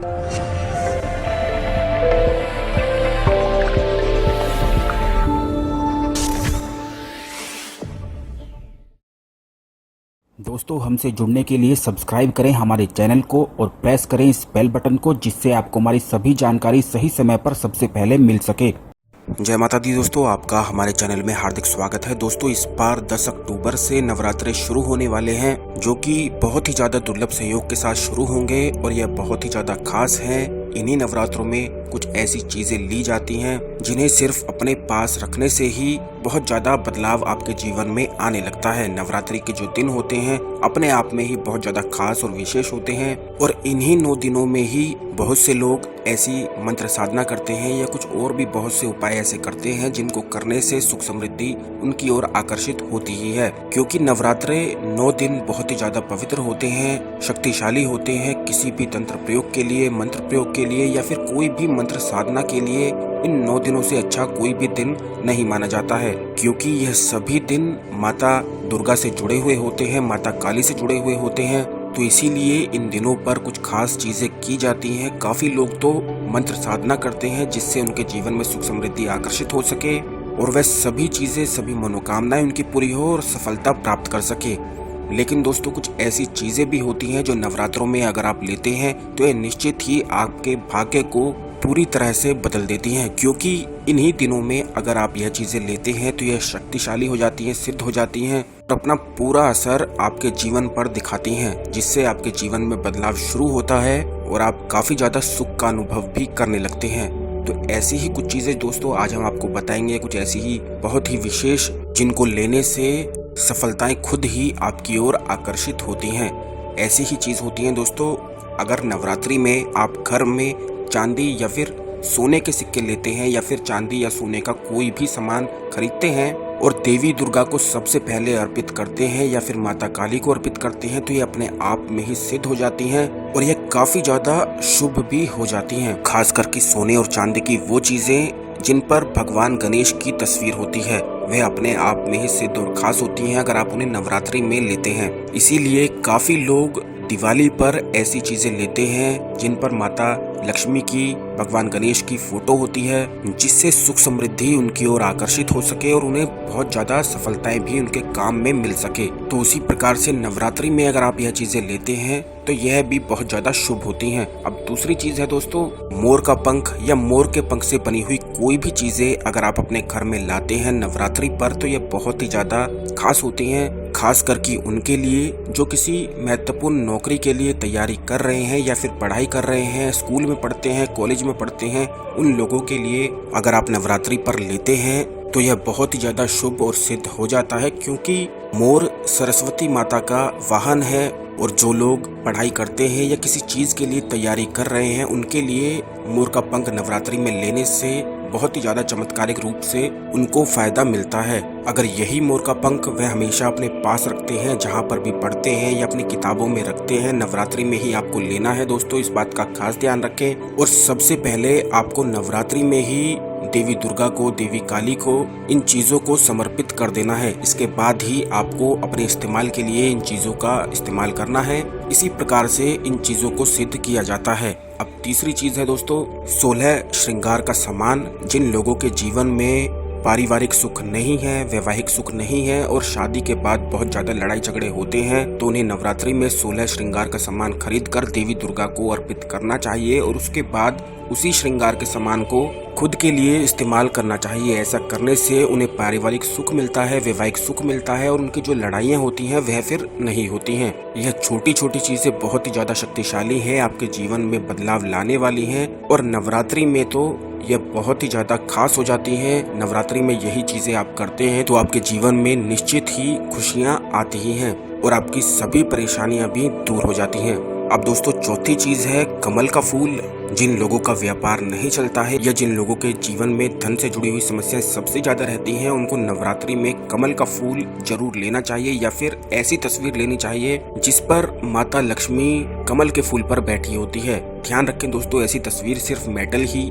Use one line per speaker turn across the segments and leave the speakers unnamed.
दोस्तों, हमसे जुड़ने के लिए सब्सक्राइब करें हमारे चैनल को और प्रेस करें इस बेल बटन को, जिससे आपको हमारी सभी जानकारी सही समय पर सबसे पहले मिल सके।
जय माता दी दोस्तों, आपका हमारे चैनल में हार्दिक स्वागत है। दोस्तों, इस बार 10 अक्टूबर से नवरात्रे शुरू होने वाले हैं, जो कि बहुत ही ज्यादा दुर्लभ संयोग के साथ शुरू होंगे और यह बहुत ही ज्यादा खास है। इन्हीं नवरात्रों में कुछ ऐसी चीजें ली जाती हैं जिन्हें सिर्फ अपने पास रखने से ही बहुत ज्यादा बदलाव आपके जीवन में आने लगता है। नवरात्रि के जो दिन होते हैं अपने आप में ही बहुत ज्यादा खास और विशेष होते हैं और इन्हीं 9 दिनों में ही बहुत से लोग ऐसी मंत्र साधना करते हैं या कुछ और भी बहुत से उपाय ऐसे करते हैं जिनको करने से सुख समृद्धि उनकी ओर आकर्षित होती ही है। क्योंकि नवरात्रे 9 दिन बहुत ही ज्यादा पवित्र होते हैं, शक्तिशाली होते हैं। किसी भी तंत्र प्रयोग के लिए, मंत्र प्रयोग के लिए या फिर कोई भी मंत्र साधना के लिए इन 9 दिनों से अच्छा कोई भी दिन नहीं माना जाता है, क्योंकि यह सभी दिन माता दुर्गा से जुड़े हुए होते हैं, माता काली से जुड़े हुए होते हैं। तो इसीलिए इन दिनों पर कुछ खास चीजें की जाती हैं। काफी लोग तो मंत्र साधना करते हैं जिससे उनके जीवन में सुख समृद्धि आकर्षित हो सके और वह सभी चीजें, सभी मनोकामनाएं उनकी पूरी हो और सफलता प्राप्त कर सके। लेकिन दोस्तों, कुछ ऐसी चीजें भी होती हैं जो नवरात्रों में अगर आप लेते हैं तो ये निश्चित ही आपके भाग्य को पूरी तरह से बदल देती हैं। क्योंकि इन्हीं दिनों में अगर आप यह चीजें लेते हैं तो यह शक्तिशाली हो जाती हैं, सिद्ध हो जाती हैं और अपना पूरा असर आपके जीवन पर दिखाती हैं, जिससे आपके जीवन में बदलाव शुरू होता है और आप काफी ज्यादा सुख का अनुभव भी करने लगते हैं। तो ऐसी ही कुछ चीजें दोस्तों आज हम आपको बताएंगे, कुछ ऐसी ही बहुत ही विशेष जिनको लेने से सफलताएं खुद ही आपकी ओर आकर्षित होती हैं। ऐसी ही चीज होती हैं दोस्तों, अगर नवरात्रि में आप घर में चांदी या फिर सोने के सिक्के लेते हैं या फिर चांदी या सोने का कोई भी सामान खरीदते हैं और देवी दुर्गा को सबसे पहले अर्पित करते हैं या फिर माता काली को अर्पित करते हैं, तो ये अपने आप में ही सिद्ध हो जाती हैं और यह काफी ज्यादा शुभ भी हो जाती हैं। खास करके सोने और चांदी की वो चीजें जिन पर भगवान गणेश की तस्वीर होती है, वह अपने आप में ही सिद्ध और खास होती हैं अगर आप उन्हें नवरात्रि में लेते हैं। इसीलिए काफी लोग दिवाली पर ऐसी चीजें लेते हैं जिन पर माता लक्ष्मी की, भगवान गणेश की फोटो होती है, जिससे सुख समृद्धि उनकी ओर आकर्षित हो सके और उन्हें बहुत ज्यादा सफलताएं भी उनके काम में मिल सके। तो उसी प्रकार से नवरात्रि में अगर आप यह चीजें लेते हैं तो यह भी बहुत ज्यादा शुभ होती हैं। अब दूसरी चीज है दोस्तों, मोर का पंख या मोर के पंख से बनी हुई कोई भी चीजें अगर आप अपने घर में लाते हैं नवरात्रि पर तो यह बहुत ही ज्यादा खास होती हैं। खास करके उनके लिए जो किसी महत्वपूर्ण नौकरी के लिए तैयारी कर रहे हैं या फिर पढ़ाई कर रहे हैं, स्कूल में पढ़ते हैं, कॉलेज में पढ़ते हैं, उन लोगों के लिए अगर आप नवरात्रि पर लेते हैं तो यह बहुत ही ज्यादा शुभ और सिद्ध हो जाता है। क्योंकि मोर सरस्वती माता का वाहन है और जो लोग पढ़ाई करते हैं या किसी चीज के लिए तैयारी कर रहे हैं उनके लिए मोर का पंख नवरात्रि में लेने से बहुत ही ज्यादा चमत्कारिक रूप से उनको फायदा मिलता है। अगर यही मोर का पंख वह हमेशा अपने पास रखते हैं, जहाँ पर भी पढ़ते हैं या अपनी किताबों में रखते हैं, नवरात्रि में ही आपको लेना है दोस्तों, इस बात का खास ध्यान रखें। और सबसे पहले आपको नवरात्रि में ही देवी दुर्गा को, देवी काली को इन चीजों को समर्पित कर देना है। इसके बाद ही आपको अपने इस्तेमाल के लिए इन चीजों का इस्तेमाल करना है। इसी प्रकार से इन चीजों को सिद्ध किया जाता है। अब तीसरी चीज है दोस्तों, 16 श्रृंगार का सामान। जिन लोगों के जीवन में पारिवारिक सुख नहीं है, वैवाहिक सुख नहीं है और शादी के बाद बहुत ज्यादा लड़ाई झगड़े होते हैं, तो उन्हें नवरात्रि में 16 श्रृंगार का सामान खरीद कर देवी दुर्गा को अर्पित करना चाहिए और उसके बाद उसी श्रृंगार के सामान को खुद के लिए इस्तेमाल करना चाहिए। ऐसा करने से उन्हें पारिवारिक सुख मिलता है, वैवाहिक सुख मिलता है और उनकी जो लड़ाइयाँ होती हैं वह फिर नहीं होती हैं। यह छोटी छोटी चीजें बहुत ही ज्यादा शक्तिशाली हैं, आपके जीवन में बदलाव लाने वाली हैं और नवरात्रि में तो यह बहुत ही ज्यादा खास हो जाती हैं। नवरात्रि में यही चीजें आप करते हैं तो आपके जीवन में निश्चित ही खुशियाँ आती ही हैं और आपकी सभी परेशानियां भी दूर हो जाती हैं। अब दोस्तों, चौथी चीज है कमल का फूल। जिन लोगों का व्यापार नहीं चलता है या जिन लोगों के जीवन में धन से जुड़ी हुई समस्याएं सबसे ज्यादा रहती हैं, उनको नवरात्रि में कमल का फूल जरूर लेना चाहिए या फिर ऐसी तस्वीर लेनी चाहिए जिस पर माता लक्ष्मी कमल के फूल पर बैठी होती है। ध्यान रखें दोस्तों, ऐसी तस्वीर सिर्फ मेटल ही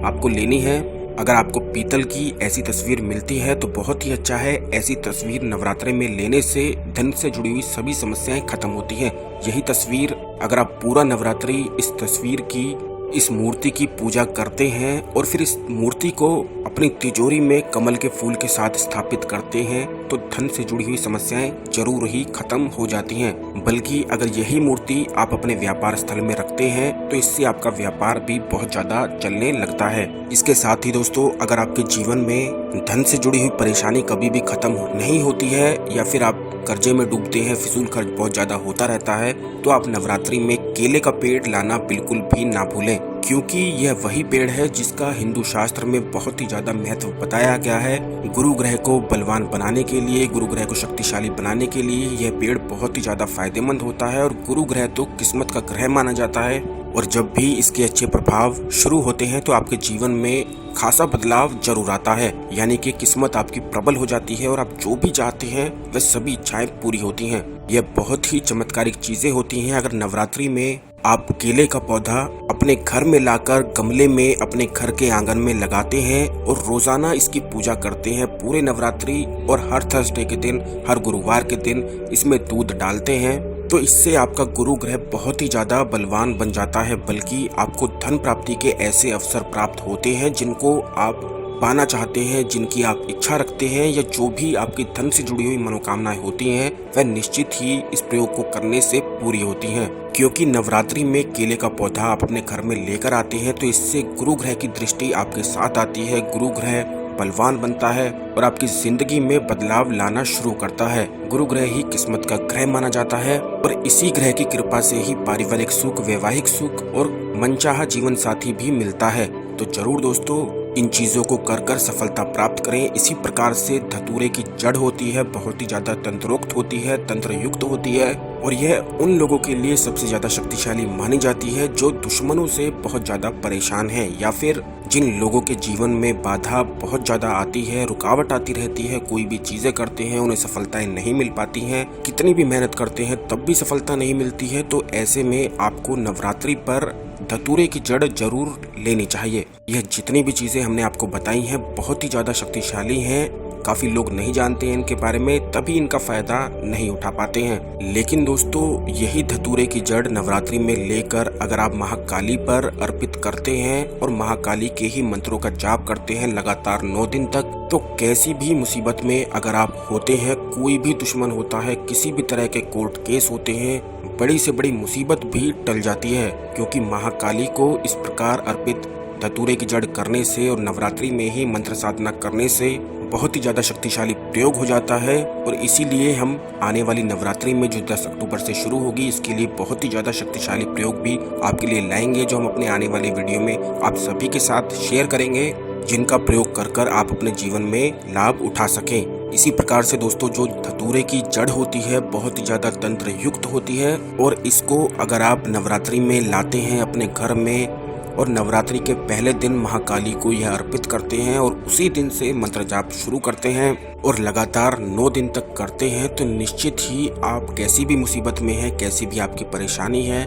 आपको लेनी है अगर आपको पीतल की ऐसी तस्वीर मिलती है तो बहुत ही अच्छा है। ऐसी तस्वीर नवरात्रे में लेने से धन से जुड़ी हुई सभी समस्याएं खत्म होती हैं। यही तस्वीर अगर आप पूरा नवरात्रि इस तस्वीर की, इस मूर्ति की पूजा करते हैं और फिर इस मूर्ति को अपनी तिजोरी में कमल के फूल के साथ स्थापित करते हैं तो धन से जुड़ी हुई समस्याएं जरूर ही खत्म हो जाती हैं। बल्कि अगर यही मूर्ति आप अपने व्यापार स्थल में रखते हैं तो इससे आपका व्यापार भी बहुत ज्यादा चलने लगता है। इसके साथ ही दोस्तों, अगर आपके जीवन में धन से जुड़ी हुई परेशानी कभी भी खत्म नहीं होती है या फिर आप कर्जे में डूबते हैं, फिजूल खर्च बहुत ज्यादा होता रहता है, तो आप नवरात्रि में केले का पेड़ लाना बिल्कुल भी ना भूलें, क्योंकि यह वही पेड़ है जिसका हिंदू शास्त्र में बहुत ही ज्यादा महत्व बताया गया है। गुरु ग्रह को बलवान बनाने के लिए, गुरु ग्रह को शक्तिशाली बनाने के लिए यह पेड़ बहुत ही ज्यादा फायदेमंद होता है। और गुरु ग्रह तो किस्मत का ग्रह माना जाता है और जब भी इसके अच्छे प्रभाव शुरू होते हैं तो आपके जीवन में खासा बदलाव जरूर आता है, यानी कि किस्मत आपकी प्रबल हो जाती है और आप जो भी चाहते हैं वह सभी इच्छाएं पूरी होती हैं। यह बहुत ही चमत्कारिक चीजें होती हैं। अगर नवरात्रि में आप केले का पौधा अपने घर में लाकर गमले में अपने घर के आंगन में लगाते हैं और रोजाना इसकी पूजा करते हैं पूरे नवरात्रि, और हर थर्सडे के दिन, हर गुरुवार के दिन इसमें दूध डालते हैं, तो इससे आपका गुरु ग्रह बहुत ही ज्यादा बलवान बन जाता है। बल्कि आपको धन प्राप्ति के ऐसे अवसर प्राप्त होते हैं जिनको आप पाना चाहते हैं, जिनकी आप इच्छा रखते हैं, या जो भी आपकी धन से जुड़ी हुई मनोकामनाएं होती हैं वह निश्चित ही इस प्रयोग को करने से पूरी होती हैं। क्योंकि नवरात्रि में केले का पौधा आप अपने घर में लेकर आते हैं तो इससे गुरु ग्रह की दृष्टि आपके साथ आती है, गुरु ग्रह बलवान बनता है और आपकी जिंदगी में बदलाव लाना शुरू करता है। गुरु ग्रह ही किस्मत का ग्रह माना जाता है और इसी ग्रह की कृपा से ही पारिवारिक सुख, वैवाहिक सुख और मनचाहा जीवन साथी भी मिलता है। तो जरूर दोस्तों, इन चीजों को कर सफलता प्राप्त करें। इसी प्रकार से धतूरे की जड़ होती है, बहुत ही ज्यादा तंत्रोक्त होती है, तंत्र युक्त होती है, और यह उन लोगों के लिए सबसे ज्यादा शक्तिशाली मानी जाती है जो दुश्मनों से बहुत ज्यादा परेशान है, या फिर जिन लोगों के जीवन में बाधा बहुत ज्यादा आती है, रुकावट आती रहती है, कोई भी चीजें करते हैं उन्हें सफलताएं नहीं मिल पाती हैं, कितनी भी मेहनत करते हैं तब भी सफलता नहीं मिलती है। तो ऐसे में आपको नवरात्रि पर धतूरे की जड़ जरूर लेनी चाहिए। यह जितनी भी चीजें हमने आपको बताई हैं बहुत ही ज्यादा शक्तिशाली हैं। काफी लोग नहीं जानते हैं इनके बारे में, तभी इनका फायदा नहीं उठा पाते हैं। लेकिन दोस्तों, यही धतूरे की जड़ नवरात्रि में लेकर अगर आप महाकाली पर अर्पित करते हैं और महाकाली के ही मंत्रों का जाप करते हैं लगातार 9 दिन तक, तो कैसी भी मुसीबत में अगर आप होते हैं, कोई भी दुश्मन होता है, किसी भी तरह के कोर्ट केस होते हैं, बड़ी से बड़ी मुसीबत भी टल जाती है। क्योंकि महाकाली को इस प्रकार अर्पित धतूरे की जड़ करने से और नवरात्रि में ही मंत्र साधना करने से बहुत ही ज्यादा शक्तिशाली प्रयोग हो जाता है। और इसीलिए हम आने वाली नवरात्रि में जो 10 अक्टूबर से शुरू होगी, इसके लिए बहुत ही ज्यादा शक्तिशाली प्रयोग भी आपके लिए लाएंगे, जो हम अपने आने वाले वीडियो में आप सभी के साथ शेयर करेंगे, जिनका प्रयोग कर आप अपने जीवन में लाभ उठा सकें। इसी प्रकार से दोस्तों, जो धतूरे की जड़ होती है बहुत ही ज्यादा तंत्र युक्त होती है, और इसको अगर आप नवरात्रि में लाते हैं अपने घर में और नवरात्रि के पहले दिन महाकाली को यह अर्पित करते हैं और उसी दिन से मंत्र जाप शुरू करते हैं और लगातार 9 दिन तक करते हैं, तो निश्चित ही आप कैसी भी मुसीबत में हैं, कैसी भी आपकी परेशानी है,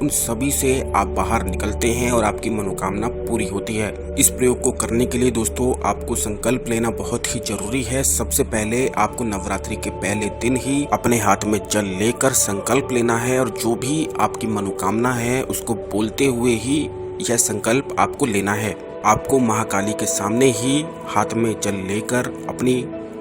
उन सभी से आप बाहर निकलते हैं और आपकी मनोकामना पूरी होती है। इस प्रयोग को करने के लिए दोस्तों आपको संकल्प लेना बहुत ही जरूरी है। सबसे पहले आपको नवरात्रि के पहले दिन ही अपने हाथ में जल लेकर संकल्प लेना है, और जो भी आपकी मनोकामना है उसको बोलते हुए ही यह संकल्प आपको लेना है। आपको महाकाली के सामने ही हाथ में जल लेकर अपनी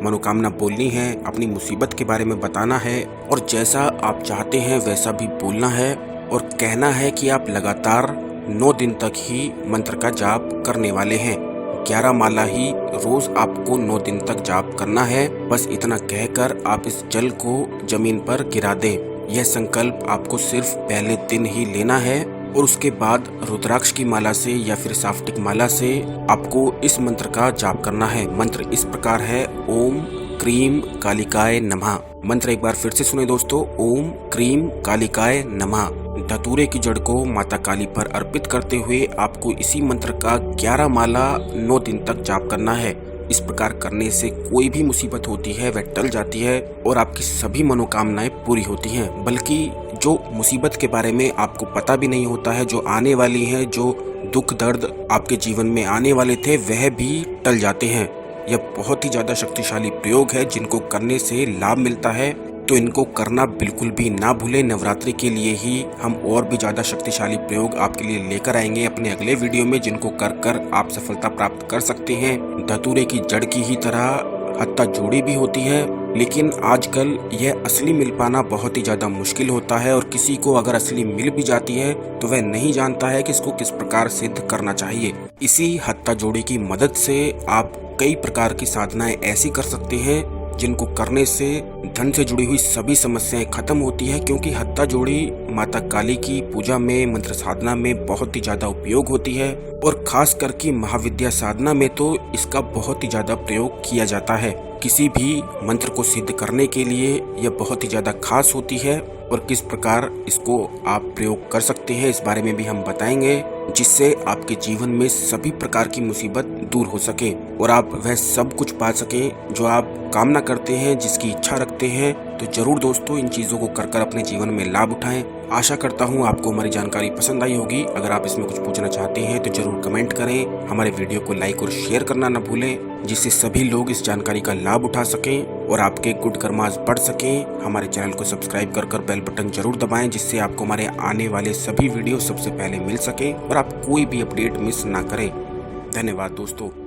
मनोकामना बोलनी है, अपनी मुसीबत के बारे में बताना है, और जैसा आप चाहते हैं वैसा भी बोलना है, और कहना है कि आप लगातार 9 दिन तक ही मंत्र का जाप करने वाले हैं। 11 माला ही रोज आपको 9 दिन तक जाप करना है। बस इतना कहकर आप इस जल को जमीन पर गिरा दें। यह संकल्प आपको सिर्फ पहले दिन ही लेना है, और उसके बाद रुद्राक्ष की माला से या फिर साफ्टिक माला से आपको इस मंत्र का जाप करना है। मंत्र इस प्रकार है, ओम क्रीम कालिकाय नमः। मंत्र एक बार फिर से सुने दोस्तों, ओम क्रीम कालिकाय नमः। धतूरे की जड़ को माता काली पर अर्पित करते हुए आपको इसी मंत्र का 11 माला 9 दिन तक जाप करना है। इस प्रकार करने से कोई भी मुसीबत होती है वह टल जाती है और आपकी सभी मनोकामनाएं पूरी होती हैं। बल्कि जो मुसीबत के बारे में आपको पता भी नहीं होता है, जो आने वाली है, जो दुख दर्द आपके जीवन में आने वाले थे वह भी टल जाते हैं। यह बहुत ही ज़्यादा शक्तिशाली प्रयोग है जिनको करने से लाभ मिलता है, तो इनको करना बिल्कुल भी ना भूलें। नवरात्रि के लिए ही हम और भी ज़्यादा शक्तिशाली प्रयोग आपके लिए लेकर आएंगे अपने अगले वीडियो में, जिनको कर आप सफलता प्राप्त कर सकते हैं। धतूरे की जड़ की ही तरह हत्ता जोड़ी भी होती है, लेकिन आजकल यह असली मिल पाना बहुत ही ज़्यादा मुश्किल होता है और किसी को अगर असली मिल भी जाती है तो वह नहीं जानता है कि इसको किस प्रकार सिद्ध करना चाहिए। इसी हत्ता जोड़ी की मदद से आप कई प्रकार की साधनाएं ऐसी कर सकते हैं जिनको करने से धन से जुड़ी हुई सभी समस्याएं खत्म होती है, क्योंकि हत्ता जोड़ी माता काली की पूजा में, मंत्र साधना में बहुत ही ज्यादा उपयोग होती है और खास करके महाविद्या साधना में तो इसका बहुत ही ज्यादा प्रयोग किया जाता है। किसी भी मंत्र को सिद्ध करने के लिए यह बहुत ही ज्यादा खास होती है और किस प्रकार इसको आप प्रयोग कर सकते हैं इस बारे में भी हम बताएंगे, जिससे आपके जीवन में सभी प्रकार की मुसीबत दूर हो सके और आप वह सब कुछ पा सकें जो आप कामना करते हैं, जिसकी इच्छा रखते हैं। तो जरूर दोस्तों इन चीज़ों को कर अपने जीवन में लाभ उठाएं। आशा करता हूं आपको हमारी जानकारी पसंद आई होगी। अगर आप इसमें कुछ पूछना चाहते हैं तो जरूर कमेंट करें। हमारे वीडियो को लाइक और शेयर करना न भूलें, जिससे सभी लोग इस जानकारी का लाभ उठा सकें और आपके गुड कर्मास बढ़ सकें। हमारे चैनल को सब्सक्राइब कर बेल बटन जरूर दबाएं, जिससे आपको हमारे आने वाले सभी वीडियो सबसे पहले मिल सके और आप कोई भी अपडेट मिस ना करें। धन्यवाद दोस्तों।